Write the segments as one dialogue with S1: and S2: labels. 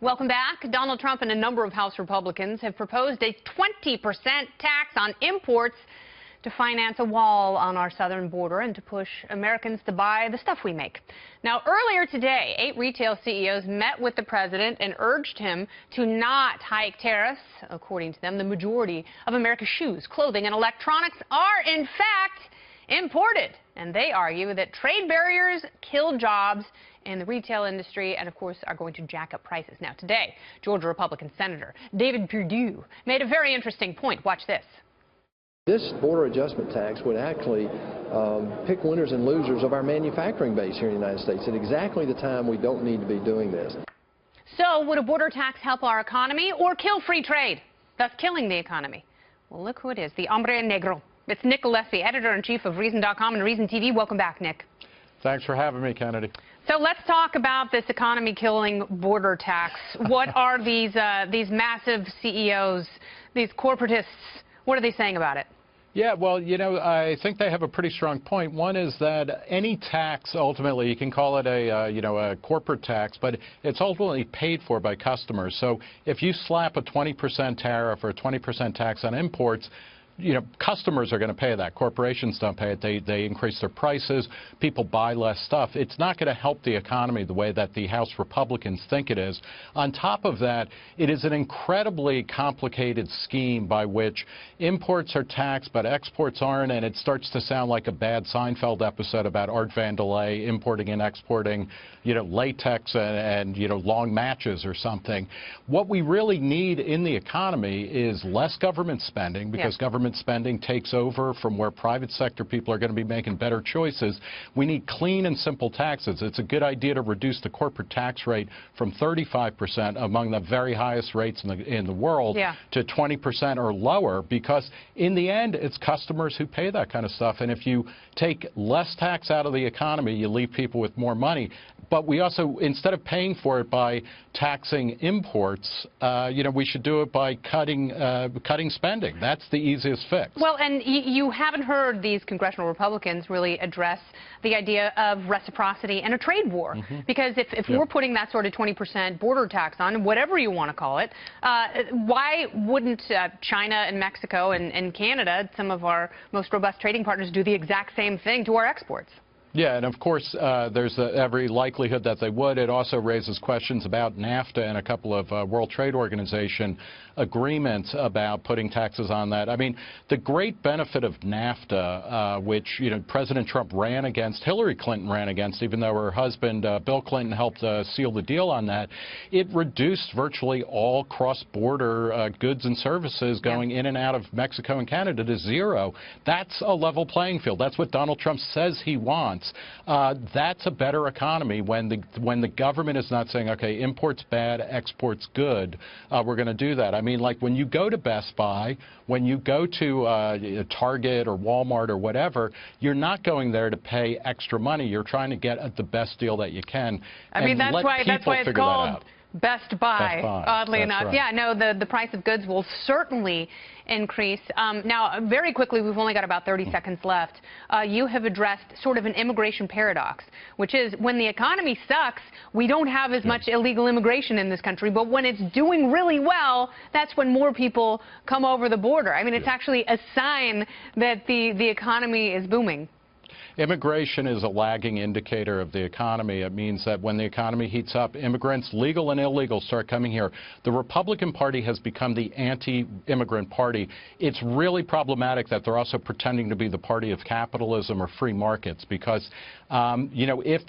S1: Welcome back. Donald Trump and a number of House Republicans have proposed a 20% tax on imports to finance a wall on our southern border and to push Americans to buy the stuff we make. Now, earlier today, 8 retail CEOs met with the president and urged him to not hike tariffs. According to them, the majority of America's shoes, clothing, and electronics are, in fact, imported. And they argue that trade barriers kill jobs in the retail industry and, of course, are going to jack up prices. Now, today, Georgia Republican Senator David Perdue made a very interesting point. Watch this.
S2: This border adjustment tax would actually pick winners and losers of our manufacturing base here in the United States at exactly the time we don't need to be doing this.
S1: So would a border tax help our economy or kill free trade, thus killing the economy? Well, look who it is, the hombre negro. It's Nick Gillespie, editor-in-chief of Reason.com and Reason TV. Welcome back, Nick.
S3: Thanks for having me, Kennedy.
S1: So let's talk about this economy-killing border tax. What are these massive CEOs, these corporatists, what are they saying about it?
S3: Yeah, well, you know, I think they have a pretty strong point. One is that any tax, ultimately, you can call it a corporate tax, but it's ultimately paid for by customers. So if you slap a 20% tariff or a 20% tax on imports, you know, customers are going to pay that. Corporations don't pay it. They increase their prices. People buy less stuff. It's not going to help the economy the way that the House Republicans think it is. On top of that, it is an incredibly complicated scheme by which imports are taxed, but exports aren't, and it starts to sound like a bad Seinfeld episode about Art Vandelay importing and exporting, you know, latex and you know, long matches or something. What we really need in the economy is less government spending, because government spending takes over from where private sector people are going to be making better choices. We need clean and simple taxes. It's a good idea to reduce the corporate tax rate from 35%, among the very highest rates in the world, to 20% or lower, because in the end, it's customers who pay that kind of stuff. And if you take less tax out of the economy, you leave people with more money. But we also, instead of paying for it by taxing imports, you know, we should do it by cutting spending. That's the easiest fix.
S1: Well, and you haven't heard these congressional Republicans really address the idea of reciprocity and a trade war. Because if we're putting that sort of 20% border tax on, whatever you want to call it, why wouldn't China and Mexico and Canada, some of our most robust trading partners, do the exact same thing to our exports?
S3: Yeah, and of course, there's every likelihood that they would. It also raises questions about NAFTA and a couple of World Trade Organization agreements about putting taxes on that. I mean, the great benefit of NAFTA, which, you know, President Trump ran against, Hillary Clinton ran against, even though her husband, Bill Clinton, helped seal the deal on that, it reduced virtually all cross-border goods and services going in and out of Mexico and Canada to zero. That's a level playing field. That's what Donald Trump says he wants. That's a better economy when the government is not saying, okay, imports bad, exports good, we're going to do that. I mean, like when you go to Best Buy, when you go to Target or Walmart or whatever, you're not going there to pay extra money. You're trying to get the best deal that you can.
S1: I mean, that's why it's called Best Buy, oddly enough.
S3: Right.
S1: Yeah, no, the price of goods will certainly increase. Now, very quickly, we've only got about 30 seconds left. You have addressed sort of an immigration paradox, which is when the economy sucks, we don't have as much illegal immigration in this country, but when it's doing really well, that's when more people come over the border. I mean, it's actually a sign that the economy is booming.
S3: Immigration is a lagging indicator of the economy. It means that when the economy heats up, immigrants, legal and illegal, start coming here. The Republican Party has become the anti-immigrant party. It's really problematic that they're also pretending to be the party of capitalism or free markets, because, you know, if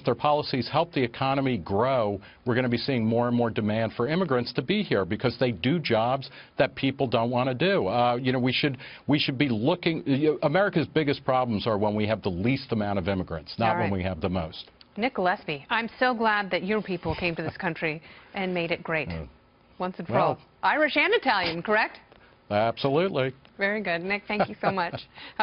S3: their policies help the economy grow, we're going to be seeing more and more demand for immigrants to be here because they do jobs that people don't want to do. You know, we should be looking. America's biggest problems are when we have the least amount of immigrants, not when we have the most.
S1: Nick Gillespie, I'm so glad that your people came to this country and made it great. Once and for all. Irish and Italian, correct?
S3: Absolutely.
S1: Very good. Nick, thank you so much.